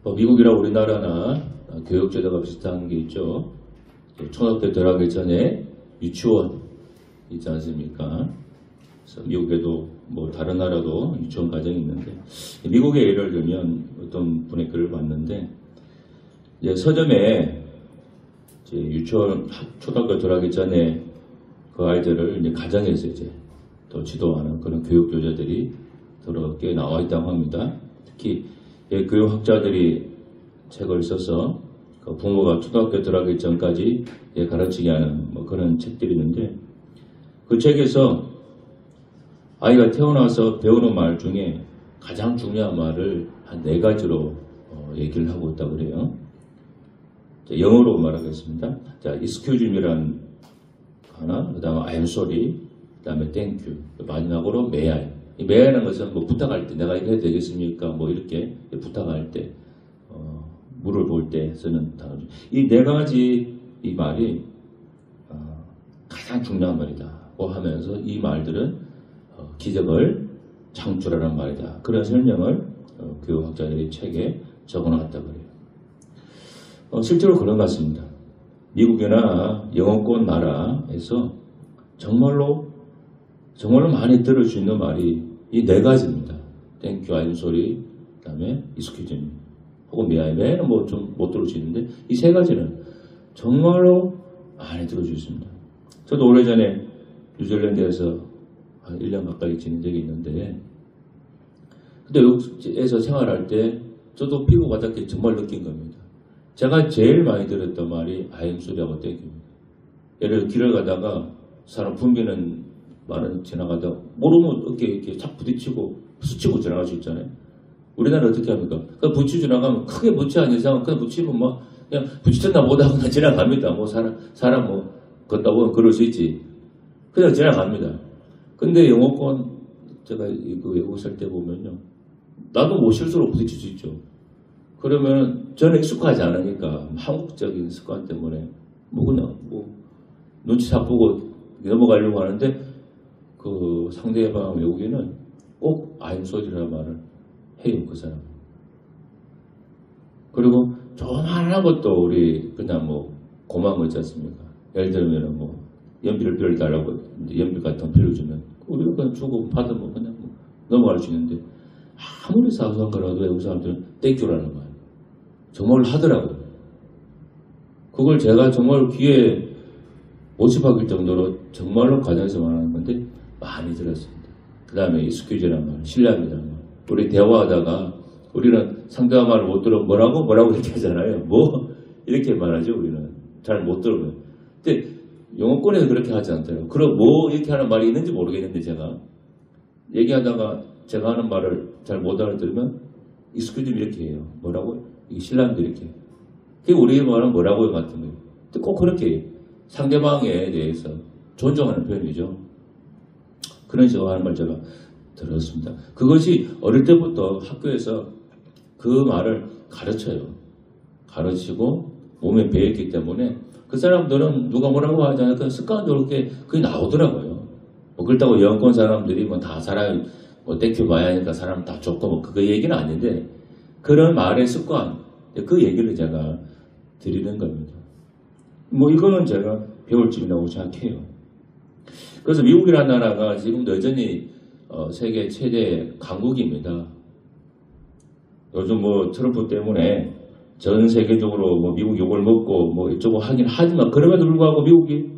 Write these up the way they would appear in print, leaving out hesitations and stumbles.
뭐 미국이나 우리나라나 교육제도가 비슷한 게 있죠. 초등학교 들어가기 전에 유치원 있지 않습니까? 그래서 미국에도 뭐 다른 나라도 유치원 과정이 있는데, 미국의 예를 들면 어떤 분의 글을 봤는데, 이제 서점에 이제 유치원 초등학교 들어가기 전에 그 아이들을 이제 가정에서 이제 또 지도하는 그런 교육 교재들이 여러 개 나와 있다고 합니다. 특히 교육학자들이 책을 써서 그 부모가 초등학교 들어가기 전까지 가르치게 하는 뭐 그런 책들이 있는데, 그 책에서 아이가 태어나서 배우는 말 중에 가장 중요한 말을 한 4가지로 얘기를 하고 있다고 그래요. 자, 영어로 말하겠습니다. 자, excuse me라는 하나, 그 다음에 I'm sorry, 그 다음에 thank you, 마지막으로 may I. 이 may I라는 것은 뭐 부탁할 때 내가 이거 해도 되겠습니까? 뭐 이렇게 부탁할 때, 물을 볼 때 쓰는 단어죠. 이 4가지 이 말이 가장 중요한 말이다고 하면서 이 말들은 기적을 창출하는 말이다. 그런 설명을 교육학자들이 책에 적어놨다고 해요. 실제로 그런 것 같습니다. 미국이나 영어권 나라에서 정말로 많이 들을 수 있는 말이 이 4가지입니다. Thank you, I'm sorry, 그 다음에 excuse me, 혹은 may I. may는 뭐 좀 못 들을 수 있는데 이 3가지는 정말로 많이 들을 수 있습니다. 저도 오래전에 뉴질랜드에서 한 1년 가까이 지낸 적이 있는데, 근데 여기에서 생활할 때 저도 피부가 닿게 정말 느낀 겁니다. 제가 제일 많이 들었던 말이 I'm sorry하고 thank you입니다. 예를 들어 길을 가다가 사람 붐비는 말은 지나가다가 모르면 어깨에 이렇게 착 부딪히고 스치고 지나갈 수 있잖아요. 우리나라 어떻게 합니까? 그냥 부치고 지나가면 크게 부치 아닌 이상은 그냥 부치면 뭐 그냥 부딪혔나 보다 하고 그냥 지나갑니다. 뭐 사람 뭐 걷다 보면 그럴 수 있지. 그냥 지나갑니다. 근데 영어권 제가 이거 외국 살 때 보면요, 나도 뭐 실수로 부딪힐 수 있죠. 그러면 저는 익숙하지 않으니까 한국적인 습관 때문에 뭐 그냥 뭐 눈치 다 보고 넘어가려고 하는데, 그 상대방 외국인은 꼭 I'm sorry라는 말을 해요, 그 사람. 그리고 조그마한 것도 우리 그냥 뭐 고마운 거 있지 않습니까? 예를 들면 뭐 연필을 빌려달라고 연필 같은 거 빌려주면 우리가 그냥 주고 받으면 그냥 뭐 넘어갈 수 있는데, 아무리 사소한 거라도 외국 사람들은 땡큐라는 말 정말 하더라고요. 그걸 제가 정말 귀에 못이 박힐 정도로 정말로 가정에서 말하는 건데 많이 들었습니다. 그 다음에 익스큐즈라는 말, 실례합니다라는 말. 우리 대화하다가 우리는 상대방 말을 못 들으면 뭐라고 이렇게 하잖아요. 뭐 이렇게 말하죠. 우리는 잘 못 들으면. 근데 영어권에서 그렇게 하지 않더라고요. 그럼 뭐 이렇게 하는 말이 있는지 모르겠는데, 제가 얘기하다가 제가 하는 말을 잘 못 알아들으면 익스큐즈 이렇게 해요. 뭐라고? 이게 신랑도 이렇게. 그게 우리 말은 뭐라고요 같은 거예요. 근데 꼭 그렇게 상대방에 대해서 존중하는 표현이죠. 그런 식으로 하는 말 제가 들었습니다. 그것이 어릴 때부터 학교에서 그 말을 가르쳐요. 가르치고 몸에 배했기 때문에 그 사람들은 누가 뭐라고 하잖아요. 그 습관적으로 그게 나오더라고요. 뭐 그렇다고 영권 사람들이 뭐 다 사람 뭐 땡큐 봐야 하니까 사람 다 좋고 뭐 그거 얘기는 아닌데, 그런 말의 습관, 그 얘기를 제가 드리는 겁니다. 뭐 이거는 제가 배울 점이라고 생각해요. 그래서 미국이라는 나라가 지금도 여전히 세계 최대 강국입니다. 요즘 뭐 트럼프 때문에 전 세계적으로 뭐 미국 욕을 먹고 뭐 이쪽으로 하긴 하지만, 그럼에도 불구하고 미국이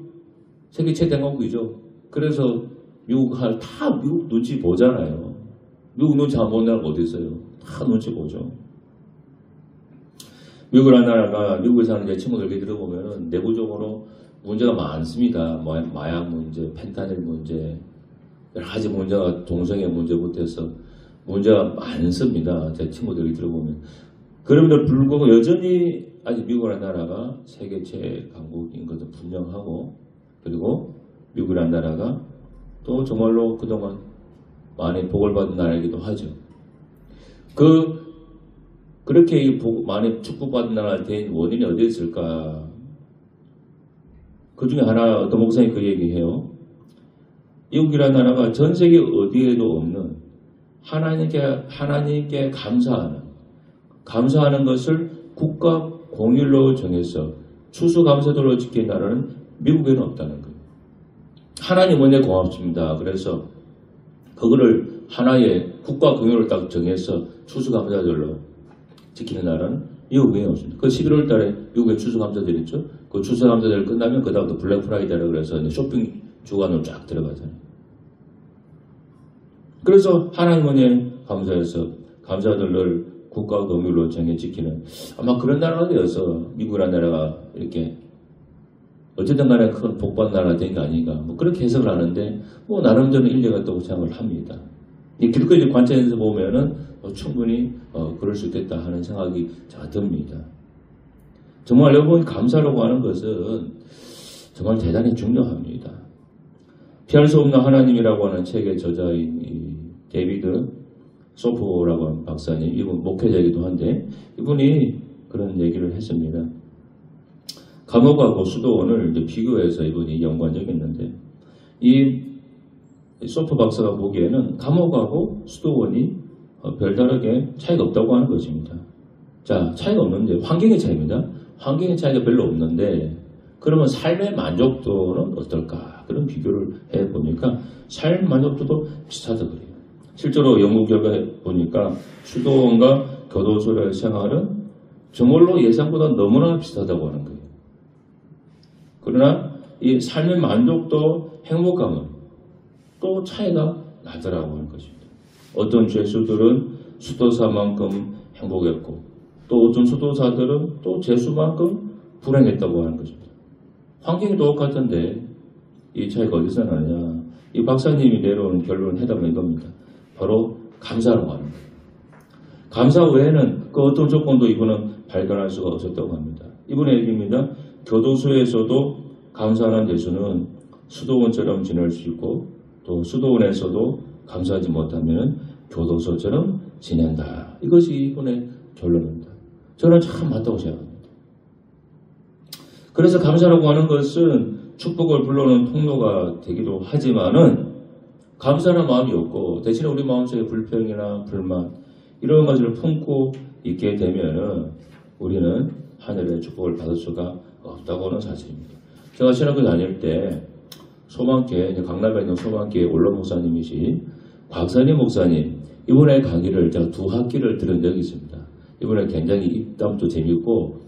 세계 최대 강국이죠. 그래서 미국 눈치 보잖아요. 미국 눈치 안 보는 나라가 어디 있어요? 다 눈치 보죠. 미국이라는 나라가, 미국에 사는 제 친구들 들어보면 내부적으로 문제가 많습니다. 마약 문제, 펜타닐 문제, 여러 가지 문제가 동성애 문제부터 해서 문제가 많습니다. 제 친구들이 들어보면. 그럼에도 불구하고 여전히 아직 미국이라는 나라가 세계 최강국인 것도 분명하고, 그리고 미국이라는 나라가 또 정말로 그동안 많이 복을 받은 나라이기도 하죠. 그렇게 많이 축복받은 나라가 된 원인이 어디에 있을까? 그 중에 하나, 어떤 목사님이 그 얘기해요. 미국이라는 나라가 전 세계 어디에도 없는 하나님께 감사하는, 감사하는 것을 국가 공일로 정해서 추수감사절로 지킨 나라는 미국에는 없다는 거예요. 하나님 은혜 고맙습니다. 그래서 그거를 하나의 국가 공일로 딱 정해서 추수감사절로 지키는 나라는 미국에 없습니다. 그 11월 달에 미국에 추수감사절 있죠. 그 추수감사절 끝나면 그 다음부터 블랙 프라이데이라고 그래서 쇼핑 주간으로 쫙 들어가잖아요. 그래서 하나님 은혜 감사해서 감사절을 국가 공휴일로 정해 지키는 아마 그런 나라가 되어서 미국이라는 나라가 이렇게 어쨌든 간에 큰 복받은 나라가 된 게 아닌가 뭐 그렇게 해석을 하는데 뭐 나름대로 일리가 있다고 생각을 합니다. 이 기독교적 관점에서 보면은 충분히 그럴 수 있겠다 하는 생각이 듭니다. 정말 여러분 감사라고 하는 것은 정말 대단히 중요합니다. 피할 수 없는 하나님이라고 하는 책의 저자인 이 데이비드 소프라고 하는 박사님, 이분 목회자이기도 한데 이분이 그런 얘기를 했습니다. 감옥하고 수도원을 이제 비교해서 이분이 연구한 적이 있는데 이 소프 박사가 보기에는 감옥하고 수도원이 별다르게 차이가 없다고 하는 것입니다. 자, 차이가 없는데 환경의 차이입니다. 환경의 차이가 별로 없는데 그러면 삶의 만족도는 어떨까? 그런 비교를 해보니까 삶 만족도도 비슷하다 그래요. 실제로 연구 결과에 보니까 수도원과 교도소의 생활은 정말로 예상보다 너무나 비슷하다고 하는 거예요. 그러나 이 삶의 만족도, 행복감은 또 차이가 나더라고 하는 것입니다. 어떤 죄수들은 수도사만큼 행복했고 또 어떤 수도사들은 또 죄수만큼 불행했다고 하는 것입니다. 환경이 똑같은데 이 차이가 어디서 나느냐. 이 박사님이 내려온 결론 해답은 이겁니다. 바로 감사라고 하는 거예요. 감사 외에는 그 어떤 조건도 이분은 발견할 수가 없었다고 합니다. 이분의 얘기입니다. 교도소에서도 감사하는 죄수는 수도원처럼 지낼 수 있고 또 수도원에서도 감사하지 못하면 교도소처럼 지낸다. 이것이 이분의 결론입니다. 저는 참 맞다고 생각합니다. 그래서 감사라고 하는 것은 축복을 불러오는 통로가 되기도 하지만은 감사하는 마음이 없고 대신에 우리 마음속에 불평이나 불만 이런 것을 품고 있게 되면은 우리는 하늘의 축복을 받을 수가 없다고 하는 사실입니다. 제가 신학교 다닐 때 소망교회, 강남에 있는 소망교회 올로 목사님이신 곽선희 목사님 이분의 강의를 제가 2학기를 들은 적이 있습니다. 이분은 굉장히 입담도 재밌고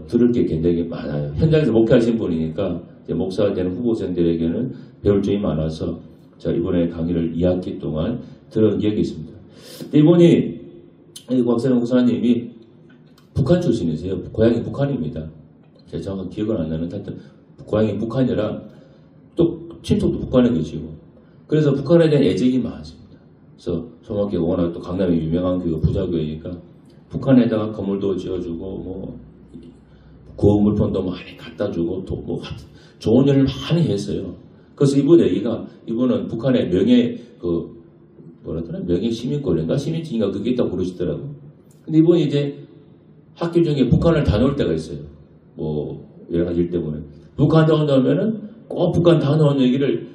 들을 게 굉장히 많아요. 현장에서 목회하신 분이니까 이제 목사가 되는 후보생들에게는 배울 점이 많아서 제가 이번에 강의를 2학기 동안 들은 기억이 있습니다. 근데 이분이 곽선희 목사님이 북한 출신이세요. 고향이 북한입니다. 제가 정확한 기억은 안 나는데 하여튼 고향이 북한이라 또 친척도 북한에 계시고 그래서 북한에 대한 애정이 많습니다. 그래서 소망교회가 워낙 또 강남에 유명한 교회가 부자교회니까 북한에다가 건물도 지어주고 뭐 구호 물품도 많이 갖다주고 또 뭐 좋은 일을 많이 했어요. 그래서 이분 얘기가 이분은 북한의 명예 명예 시민권인가 시민증인가 그게 있다고 그러시더라고. 근데 이분이 이제 학교 중에 북한을 다녀올 때가 있어요. 뭐 여러 가지 일 때문에 북한 다녀오면은 꼭 북한 다녀온 얘기를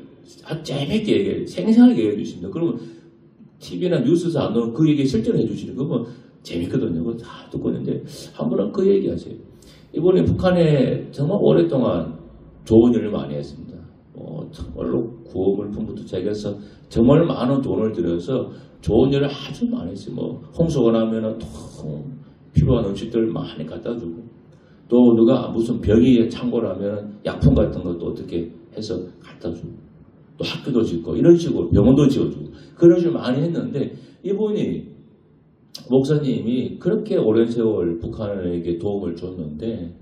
아주 재밌게 얘기해 생생하게 얘기해 주십니다. 그러면 TV나 뉴스에서 안 나오는 그 얘기 실제로 해주시는 거 뭐 재밌거든요. 그거 다 듣고 있는데 한 번은 그 얘기 하세요. 이번에 북한에 정말 오랫동안 좋은 일을 많이 했습니다. 정말로 구호 물품부터 제기해서 정말 많은 돈을 들여서 좋은 일을 아주 많이 했어요. 뭐 홍수가 나면은 필요한 음식들 많이 갖다 주고 또 누가 무슨 병이 창궐하면 약품 같은 것도 어떻게 해서 갖다 주고 또 학교도 짓고 이런 식으로 병원도 지어주고 그런 식으로 많이 했는데 이분이 목사님이 그렇게 오랜 세월 북한에게 도움을 줬는데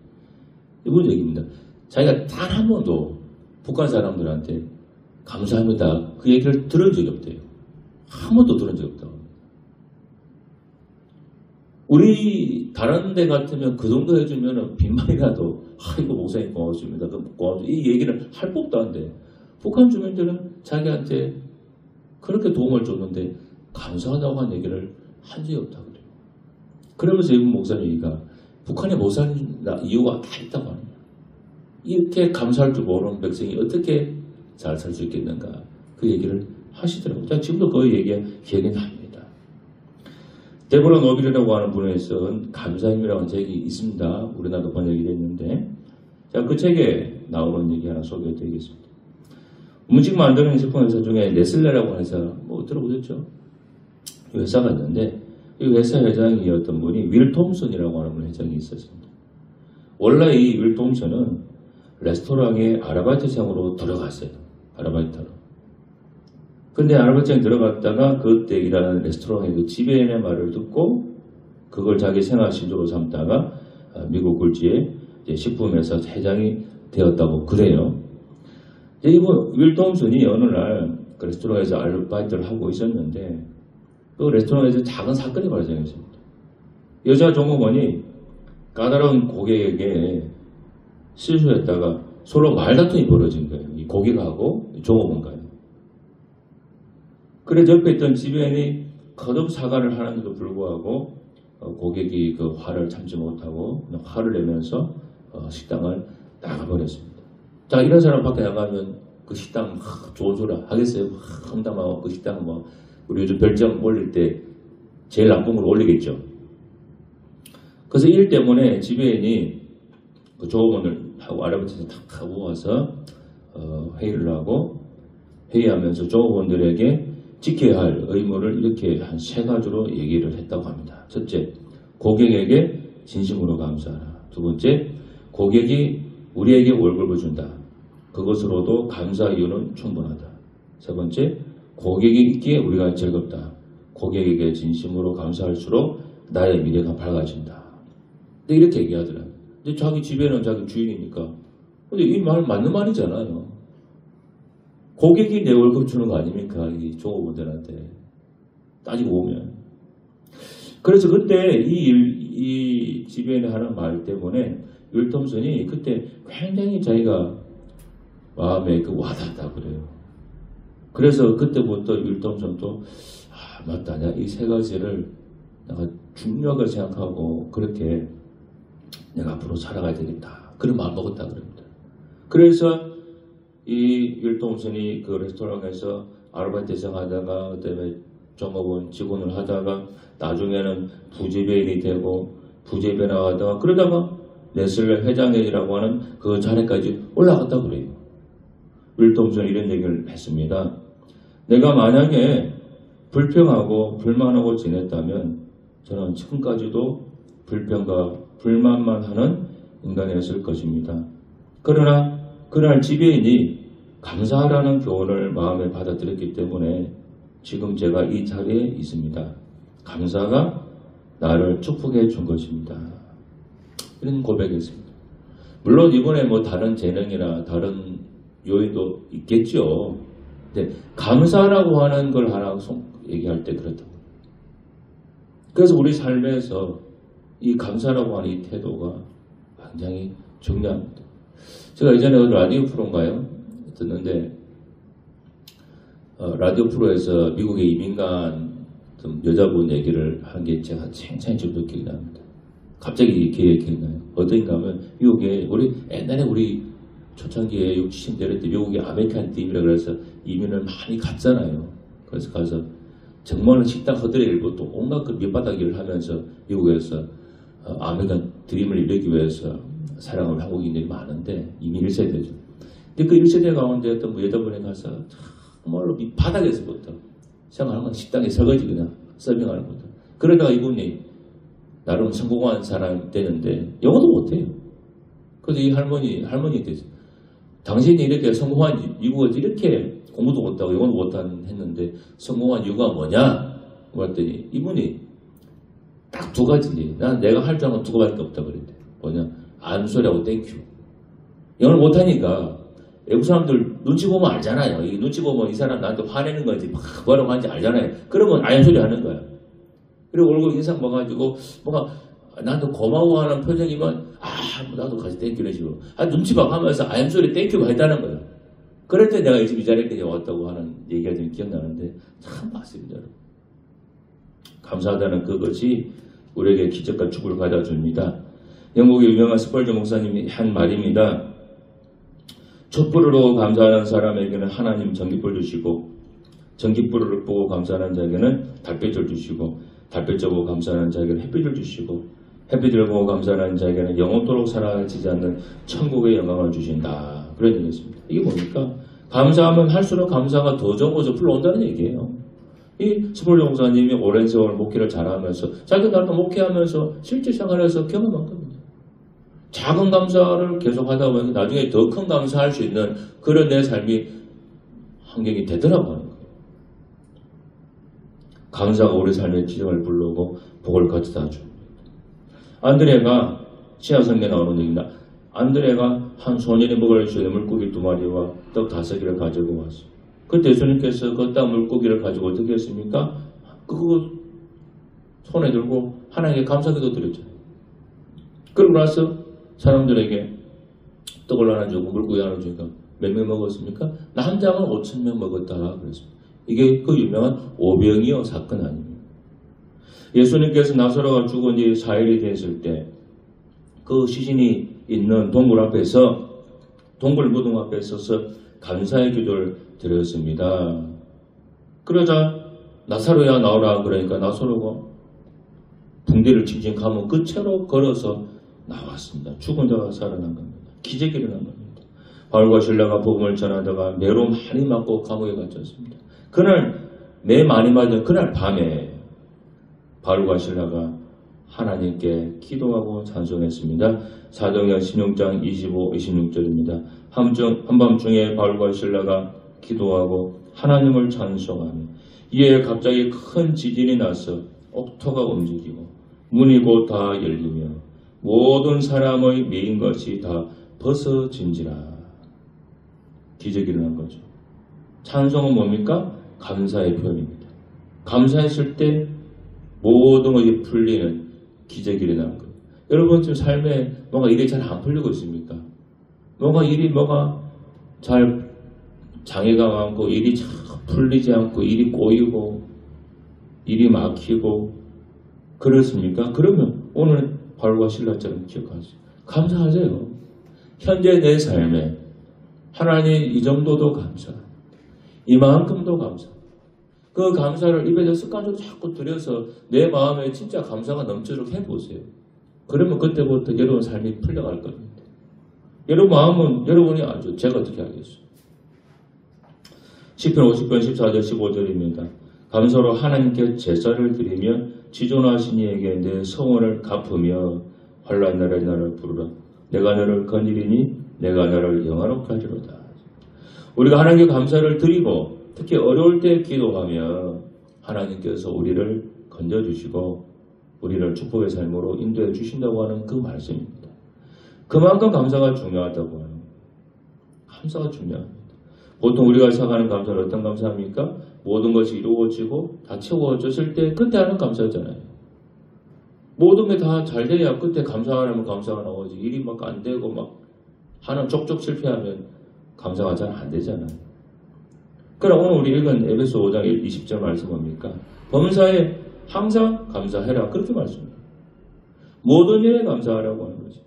이분 얘기입니다. 자기가 단 한 번도 북한 사람들한테 감사합니다. 그 얘기를 들은 적이 없대요. 한 번도 들은 적이 없다고. 우리 다른 데 같으면 그 정도 해주면 빈말이라도 아이고 목사님 고맙습니다. 고맙습니다. 이 얘기를 할 법도 한데 북한 주민들은 자기한테 그렇게 도움을 줬는데 감사하다고 한 얘기를 한 적이 없다고 그래요. 그러면서 이분 목사님이가 북한에 못 사는 이유가 다 있다고 합니다. 이렇게 감사할 줄 모르는 백성이 어떻게 잘 살 수 있겠는가 그 얘기를 하시더라고요. 제가 지금도 그 얘기가 기억이 납니다. 데보라 노빌이라고 하는 분에서 감사힘이라는 책이 있습니다. 우리나라도 번역이 됐는데, 자, 그 책에 나오는 얘기 하나 소개해드리겠습니다. 음식 만드는 식품 회사 중에 네슬레라고 하는 회사, 뭐 들어보셨죠? 이 회사가 있는데, 이 회사 회장이었던 분이 윌 톰슨이라고 하는 회장이 있었습니다. 원래 이 윌 톰슨은 레스토랑에 아르바이트생으로 들어갔어요. 아르바이트로. 근데 아르바이트생에 들어갔다가 그때 일하는 레스토랑의 그 지배인의 말을 듣고 그걸 자기 생활 신조로 삼다가 미국 굴지의 식품회사 회장이 되었다고 그래요. 이분 윌 톰슨이 어느 날 그 레스토랑에서 아르바이트를 하고 있었는데 그 레스토랑에서 작은 사건이 발생했습니다. 여자 종업원이 까다로운 고객에게 실수했다가 서로 말다툼이 벌어진 거예요. 이 고객하고 종업원과요. 그래서 옆에 있던 지배인이 거듭 사과를 하는데도 불구하고 고객이 그 화를 참지 못하고 화를 내면서 식당을 나가버렸습니다. 자, 이런 사람 밖에 나가면 그 식당 좋은 소리 하겠어요? 험담하고 그 식당 뭐 우리 요즘 별점 올릴 때 제일 나쁜 걸 올리겠죠. 그래서 일 때문에 지배인이 그 종업원을 하고 아르바이트생을 탁 하고 와서 회의를 하고 회의하면서 종업원들에게 지켜야 할 의무를 이렇게 한 3가지로 얘기를 했다고 합니다. 첫째, 고객에게 진심으로 감사하라. 두 번째, 고객이 우리에게 월급을 준다. 그것으로도 감사 이유는 충분하다. 세 번째, 고객이 있기에 우리가 즐겁다. 고객에게 진심으로 감사할수록 나의 미래가 밝아진다. 근데 이렇게 얘기하더라고요. 근데 자기 집에는 자기 주인이니까. 근데 이 말 맞는 말이잖아요. 고객이 내 월급 주는 거 아닙니까? 이 종업원들한테. 따지고 보면. 그래서 그때 이 지배인이 하는 말 때문에 윌 톰슨이 그때 굉장히 자기가 마음에 와닿았다고 그래요. 그래서 그때부터 윌 톰슨도 맞다. 내가 이 3가지를 내가 중요하게 생각하고 그렇게 내가 앞으로 살아가야 되겠다. 그런 마음 먹었다 그럽니다. 그래서 이 윌 톰슨이 그 레스토랑에서 아르바이트생 하다가 그다음에 종업원 직원을 하다가 나중에는 부지배인이 되고 부지배인 하다가 그러다가 네슬레 회장이라고 하는 그 자리까지 올라갔다 그래요. 윌 톰슨이 이런 얘기를 했습니다. 내가 만약에 불평하고 불만하고 지냈다면 저는 지금까지도 불평과 불만만 하는 인간이었을 것입니다. 그러나 그날 지배인이 감사하라는 교훈을 마음에 받아들였기 때문에 지금 제가 이 자리에 있습니다. 감사가 나를 축복해 준 것입니다. 이런 고백이었습니다. 물론 이번에 뭐 다른 재능이나 다른 요인도 있겠죠. 근데 감사라고 하는 걸 하나 얘기할 때 그렇다고. 그래서 우리 삶에서 이 감사라고 하는 이 태도가 굉장히 중요합니다. 제가 예전에 라디오 프로인가요? 듣는데 라디오 프로에서 미국의 이민간 여자분 얘기를 한 게 제가 굉장히 지금도 기억이 납니다. 갑자기 기억이 나요. 어떤가 하면 미국에 옛날에 우리 초창기에 60, 70대를 때 미국이 아메리칸 드림이라고 해서 이민을 많이 갔잖아요. 그래서 가서 정말 식당 허드레일고 또 온갖 그 밑바닥 일을 하면서 미국에서 아메리칸 드림을 이루기 위해서 사랑을 하고 있는 일이 많은데 이미 1세대죠. 근데 그 1세대 가운데 어떤 여자분에 가서 정말로 밑바닥에서부터 생활하는 건 식당에 설거지 그냥 서빙하는 것도. 그러다가 이분이 나름 성공한 사람 되는데 영어도 못해요. 그래서 이 할머니 됐어요. 당신이 이렇게 성공한 미국에서 이렇게 공부도 못하고 영어도 못하는 했는데 성공한 이유가 뭐냐? 그랬더니 이분이 딱 2가지. 난 내가 할 줄 아는 건 2가지밖에 없다 그랬대. 뭐냐? 암소리하고 땡큐. 영어를 못하니까 외국 사람들 눈치 보면 알잖아요. 이 눈치 보면 이 사람 나한테 화내는 건지 막 뭐라고 하는지 알잖아요. 그러면 암소리 하는 거야. 그리고 얼굴 인상 봐가지고 뭔가 나한테 고마워하는 표정이면 나도 같이 땡큐 이런 식으로 눈치 봐 하면서 암소리 땡큐가 했다는 거야. 그럴 때 내가 지금 이 자리까지 왔다고 하는 얘기가 좀 기억나는데 참 맞습니다. 감사하다는 그것이 우리에게 기적과 축복을 가져줍니다. 영국의 유명한 스펄저 목사님이 한 말입니다. 촛불으로 감사하는 사람에게는 하나님 전깃불 주시고 전깃불을 보고 감사하는 자에게는 달빛을 주시고 달빛을 보고 감사하는 자에게는 햇빛을 주시고 햇빛을 보고 감사하는 자에게는 영원토록 사라지지 않는 천국의 영광을 주신다. 그런 얘기였습니다. 이게 뭡니까? 감사하면 할수록 감사가 더 적어져 불러온다는 얘기예요. 이 스몰 목사님이 오랜 세월 목회를 잘하면서 자기 나름 목회하면서 실제 생활에서 경험한 겁니다. 작은 감사를 계속 하다 보면 나중에 더 큰 감사할 수 있는 그런 내 삶이 환경이 되더라고 하는 거예요. 감사가 우리 삶의 지정을 부르고 복을 가져다 줍니다. 안드레가 신약성경에 나오는 얘기입니다. 안드레가 한 소년이 먹을 수 있는 물고기 2마리와 떡 5개를 가지고 왔어요. 그때 예수님께서 그 딱 물고기를 가지고 어떻게 했습니까? 그거 손에 들고 하나님께 감사기도 드렸잖아요. 그러고 나서 사람들에게 떡을 하나 주고 물고기 하나 주니까 몇 명 먹었습니까? 남자는 5,000명 먹었다 그랬습니다. 이게 그 유명한 오병이어 사건 아닙니까? 예수님께서 나사로가 죽은 지 4일이 됐을 때 그 시신이 있는 동굴 앞에서 동굴 무덤 앞에 서서 감사의 기도를 드렸습니다. 그러자 나사로야 나오라 그러니까 나사로가 붕대를 칭칭 감은 그 채로 걸어서 나왔습니다. 죽은 자가 살아난 겁니다. 기적이 일어난 겁니다. 바울과 실라가 복음을 전하다가 매로 많이 맞고 감옥에 갇혔습니다. 그날 매 많이 맞은 그날 밤에 바울과 실라가 하나님께 기도하고 찬송했습니다. 사도행전 16장 25, 26절입니다. 한밤중에 바울과 실라가 기도하고 하나님을 찬송하며 이에 갑자기 큰 지진이 나서 옥토가 움직이고 문이 곧 다 열리며 모든 사람의 메인 것이 다 벗어진지라. 기적이 일어난 거죠. 찬송은 뭡니까? 감사의 표현입니다. 감사했을 때 모든 것이 풀리는 기적이 일어나는 거예요. 여러분 지금 삶에 뭔가 일이 잘 안 풀리고 있습니까? 뭐가 잘 장애가 많고 일이 잘 풀리지 않고 일이 꼬이고 일이 막히고 그렇습니까? 그러면 오늘 바울과 실라처럼 기억하세요. 감사하세요. 현재 내 삶에 하나님 이 정도도 감사, 이만큼도 감사. 그 감사를 입에서 습관적으로 자꾸 들여서 내 마음에 진짜 감사가 넘치도록 해보세요. 그러면 그때부터 여러분 삶이 풀려갈 겁니다. 여러분 마음은 여러분이 알죠. 제가 어떻게 알겠어요. 시편 50편 14절 15절입니다. 감사로 하나님께 제사를 드리며 지존하신 이에게 내 성원을 갚으며 환난 날에 나를 부르라. 내가 너를 건지리니 내가 너를 영화롭게 하리로다. 우리가 하나님께 감사를 드리고 특히 어려울 때 기도하며 하나님께서 우리를 건져주시고 우리를 축복의 삶으로 인도해 주신다고 하는 그 말씀입니다. 그만큼 감사가 중요하다고 하는 거예요. 감사가 중요합니다. 보통 우리가 생각하는 감사는 어떤 감사합니까? 모든 것이 이루어지고 다 채워졌을 때 그때 하는 감사잖아요. 모든 게 다 잘 돼야 그때 감사하면 감사가 나오지. 일이 막 안 되고 막 하나 쪽쪽 실패하면 감사가 잘 안 되잖아요. 그럼 오늘 우리 읽은 에베소 5장 20절 말씀 뭡니까? 범사에 항상 감사해라. 그렇게 말씀합니다. 모든 일에 감사하라고 하는 거죠.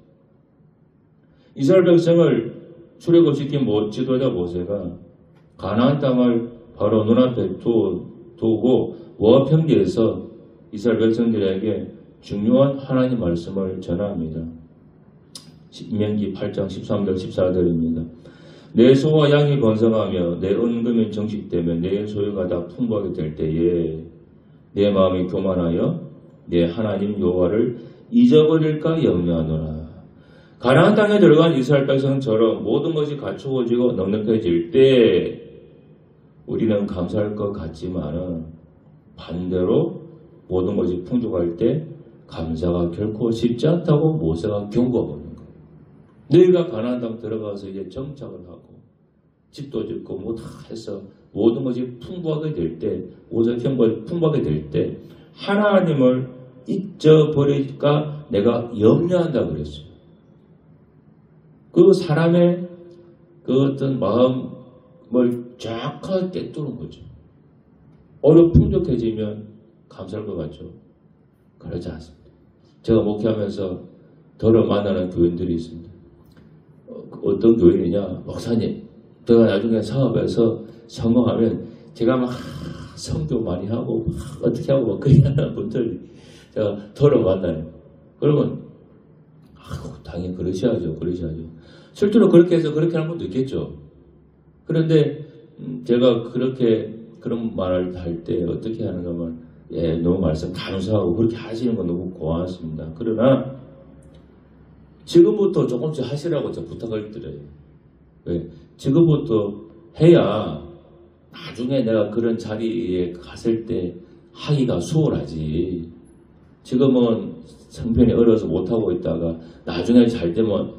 이스라엘 백성을 출애굽시킨 지도자 모세가 가나안 땅을 바로 눈앞에 두고 모압 평지에서 이스라엘 백성들에게 중요한 하나님 말씀을 전합니다. 신명기 8장 13절 14절입니다. 내 소와 양이 번성하며 내 은금이 정식되며 내 소유가 다 풍부하게 될 때에 내 마음이 교만하여 내 하나님 여호와를 잊어버릴까 염려하노라. 가나안 땅에 들어간 이스라엘 백성처럼 모든 것이 갖추어지고 넉넉해질 때 우리는 감사할 것 같지만 반대로 모든 것이 풍족할 때 감사가 결코 쉽지 않다고 모세가 경고하고 있는 거예요. 너희가 가나안 땅 들어가서 이제 정착을 하고 집도 짓고 뭐 다 해서 모든 것이 풍부하게 될 때, 모세가 경고가 풍부하게 될 때 하나님을 잊어버릴까 내가 염려한다 그랬어요. 그 사람의 그 어떤 마음을 정확하게 꿰뚫은 거죠. 어려 풍족해지면 감사할 것 같죠. 그러지 않습니다. 제가 목회하면서 더러 만나는 교인들이 있습니다. 어떤 교인이냐, 목사님, 제가 나중에 사업에서 성공하면 제가 막 성교 많이 하고 막 어떻게 하고 막 그렇게 하는 분들 제가 더러 만나요. 그러면 당연히 그러셔야죠. 실제로 그렇게 해서 그렇게 하는 분도 있겠죠. 그런데 제가 그런 말을 할 때 어떻게 하는가 하면 너무 말씀 감사하고 그렇게 하시는 건 너무 고맙습니다. 그러나 지금부터 조금씩 하시라고 제가 부탁을 드려요. 왜? 지금부터 해야 나중에 내가 그런 자리에 갔을 때 하기가 수월하지. 지금은 형편이 어려서 못하고 있다가 나중에 잘 되면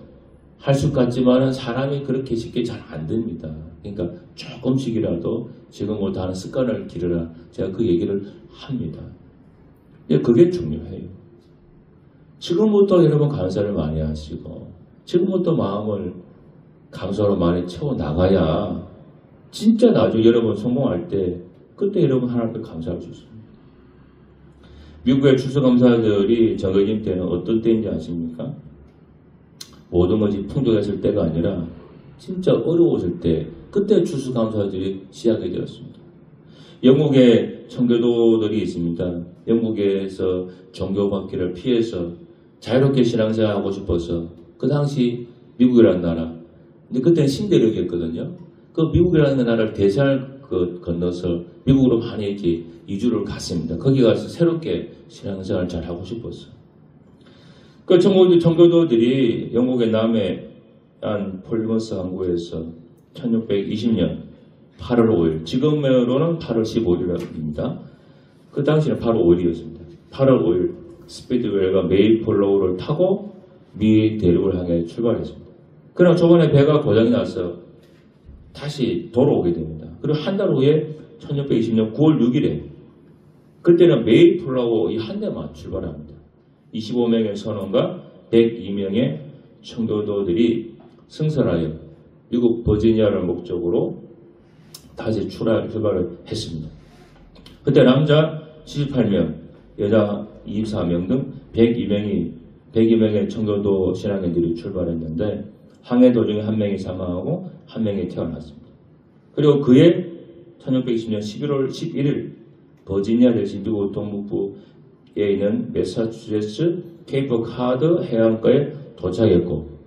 할 수 같지만은 사람이 그렇게 쉽게 잘 안 됩니다. 그러니까 조금씩이라도 지금부터 하는 습관을 기르라. 제가 그 얘기를 합니다. 그게 중요해요. 지금부터 여러분 감사를 많이 하시고 지금부터 마음을 감사로 많이 채워나가야 진짜 나중에 여러분 성공할 때 그때 여러분 하나님께 감사할 수 있습니다. 미국의 추수감사절이 정해진 때는 어떤 때인지 아십니까? 모든 것이 풍족했을 때가 아니라 진짜 어려웠을 때 그때 추수감사절이 시작이 되었습니다. 영국의 청교도들이 있습니다. 영국에서 종교받기를 피해서 자유롭게 신앙생활하고 싶어서 그 당시 미국이라는 나라 근데 그때는 신대륙이었거든요. 그 미국이라는 나라를 대세를 건너서 미국으로 많이 이렇게 이주를 갔습니다. 거기 가서 새롭게 신앙생활을 잘 하고 싶었어요. 그 청교도들이 영국의 남해 한 폴리머스 항구에서 1620년 8월 5일, 지금으로는 8월 15일입니다. 그 당시는 8월 5일이었습니다. 8월 5일 스피드웨이가 메이플로우를 타고 미 대륙을 향해 출발했습니다. 그러나 저번에 배가 고장이 나서 다시 돌아오게 됩니다. 그리고 한 달 후에 1620년 9월 6일에 그때는 메이플로우 이 한 대만 출발합니다. 25명의 선원과 102명의 청교도들이 승선하여 미국 버지니아를 목적으로 다시 출발을 했습니다. 그때 남자 78명, 여자 24명 등 102명의 청교도 신앙인들이 출발했는데 항해 도중에 한 명이 사망하고 한 명이 태어났습니다. 그리고 그해 1620년 11월 11일 버지니아 대신 미국 동북부에 있는 매사추세츠 케이프 카드 해안가에 도착했고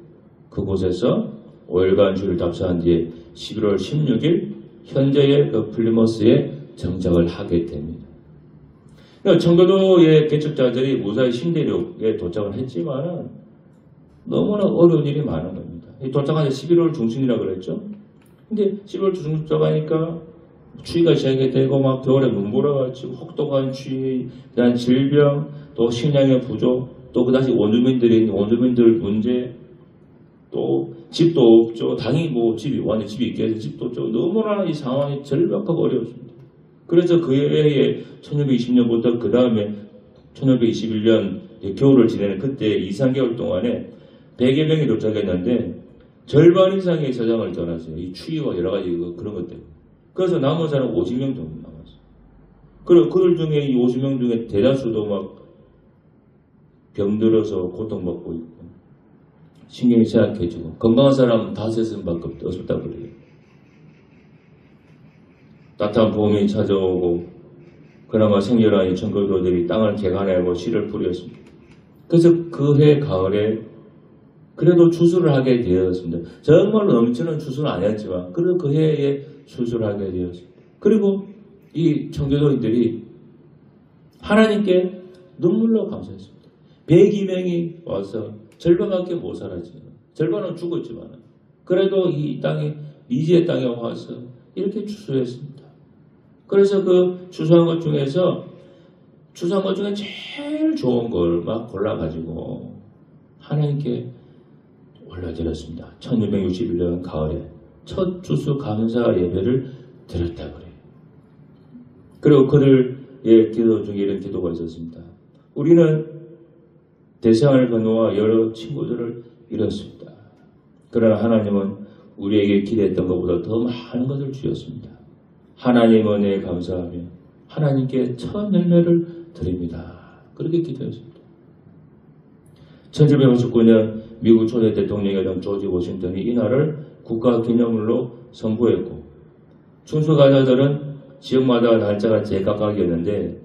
그곳에서 5일간 주를 답사한 뒤에 11월 16일 현재의 그 플리머스에 정착을 하게 됩니다. 청교도의 개척자들이 무사히 신대륙에 도착을 했지만 너무나 어려운 일이 많은 겁니다. 도착한 지 11월 중순이라고 그랬죠. 근데 11월 중순 도착하니까 추위가 시작이 되고 막 겨울에 눈보라같이 혹독한 추위, 그다음 질병, 또 식량의 부족, 또 그 당시 원주민들 문제, 또 집도 없죠. 당연히 뭐 완전 집이 있겠죠. 집도 없죠. 너무나 이 상황이 절박하고 어려웠습니다. 그래서 그 해에 1620년부터 그 다음에 1621년 겨울을 지내는 그때 2, 3개월 동안에 100여 명이 도착했는데 절반 이상의 사장을 떠났어요. 이 추위와 여러 가지 그런 것 때문에. 그래서 남은 사람 50명 정도 남았어요. 그리고 그들 중에 이 50명 중에 대다수도 막 병들어서 고통받고 있고 신경이 쇠약해지고 건강한 사람은 5명밖에 없었다고 그래요. 따뜻한 봄이 찾아오고 그나마 생겨난 이 청교도들이 땅을 개간하고 씨를 뿌렸습니다. 그래서 그 해 가을에 그래도 추수를 하게 되었습니다. 정말로 넘치는 추수는 아니었지만 그래도 그 해에 추수를 하게 되었습니다. 그리고 이 청교도인들이 하나님께 눈물로 감사했습니다. 102명이 와서 절반밖에 못 살았지요. 절반은 죽었지만 그래도 이 땅에 미지의 땅에 와서 이렇게 추수했습니다. 그래서 그 추수한 것 중에 제일 좋은 걸 막 골라가지고 하나님께 올려드렸습니다. 1661년 가을에 첫 추수 감사 예배를 드렸다고 그래요. 그리고 그들의 기도 중에 이런 기도가 있었습니다. 우리는 대생활을 건너와 여러 친구들을 잃었습니다. 그러나 하나님은 우리에게 기대했던 것보다 더 많은 것을 주셨습니다. 하나님 은혜에 감사하며 하나님께 첫 열매를 드립니다. 그렇게 기도했습니다. 1759년 미국 초대 대통령이었던 조지 워싱턴이 이날을 국가기념일로 선포했고 추수감사절은 지역마다 날짜가 제각각이었는데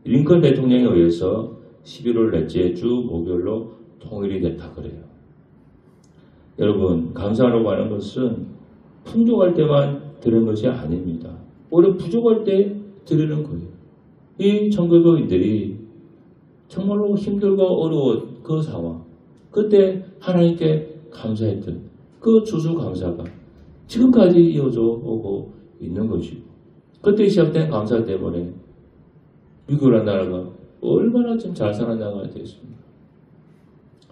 링컨 대통령에 의해서 11월 넷째 주 목요일로 통일이 됐다 그래요. 여러분, 감사하라고 하는 것은 풍족할 때만 드리는 것이 아닙니다. 오히려 부족할 때 드리는 거예요. 이 청교도인들이 정말로 힘들고 어려운 그 상황, 그때 하나님께 감사했던 그 추수감사가 지금까지 이어져 오고 있는 것이고, 그때 시작된 감사 때문에 미국이라는 나라가 얼마나 좀 잘 살아나가야 되겠습니까?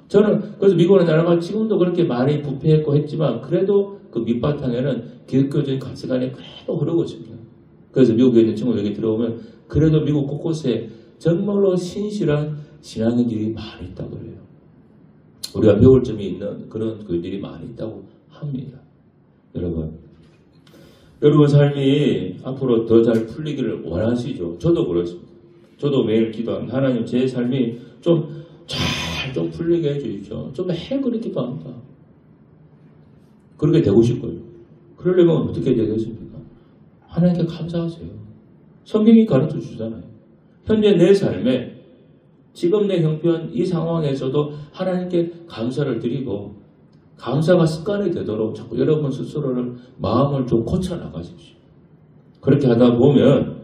저는 그래서 미국이라는 나라가 지금도 그렇게 많이 부패했고 했지만 그래도 그 밑바탕에는 기독교적인 가치관이 그래도 흐르고 있습니다. 그래서 미국에 있는 친구들에게 들어오면 그래도 미국 곳곳에 정말로 신실한 신앙인들이 많이 있다고 그래요. 우리가 배울 점이 있는 그런 글들이 많이 있다고 합니다. 여러분 삶이 앞으로 더 잘 풀리기를 원하시죠? 저도 그렇습니다. 저도 매일 기도합니다. 하나님, 제 삶이 좀 잘 풀리게 해주십시오. 좀 해그리 기도합니다. 그렇게 되고 싶고요. 그러려면 어떻게 되겠습니까? 하나님께 감사하세요. 성경이 가르쳐 주잖아요. 현재 내 삶에 지금 내 형편 이 상황에서도 하나님께 감사를 드리고 감사가 습관이 되도록 자꾸 여러분 스스로를 마음을 좀 고쳐 나가십시오. 그렇게 하다 보면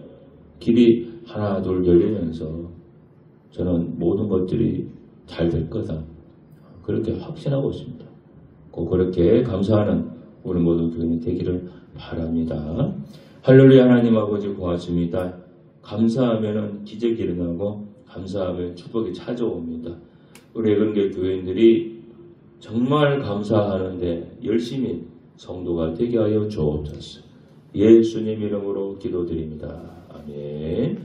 길이 하나 둘 열리면서 저는 모든 것들이 잘 될 거다. 그렇게 확신하고 있습니다. 꼭 그렇게 감사하는 우리 모든 교인이 되기를 바랍니다. 할렐루야. 하나님 아버지 고맙습니다. 감사하면 기적이 일어나고 감사하면 축복이 찾아옵니다. 우리 애건교 교인들이 정말 감사하는데 열심히 성도가 되게 하여 주옵소서. 예수님 이름으로 기도드립니다. 아멘.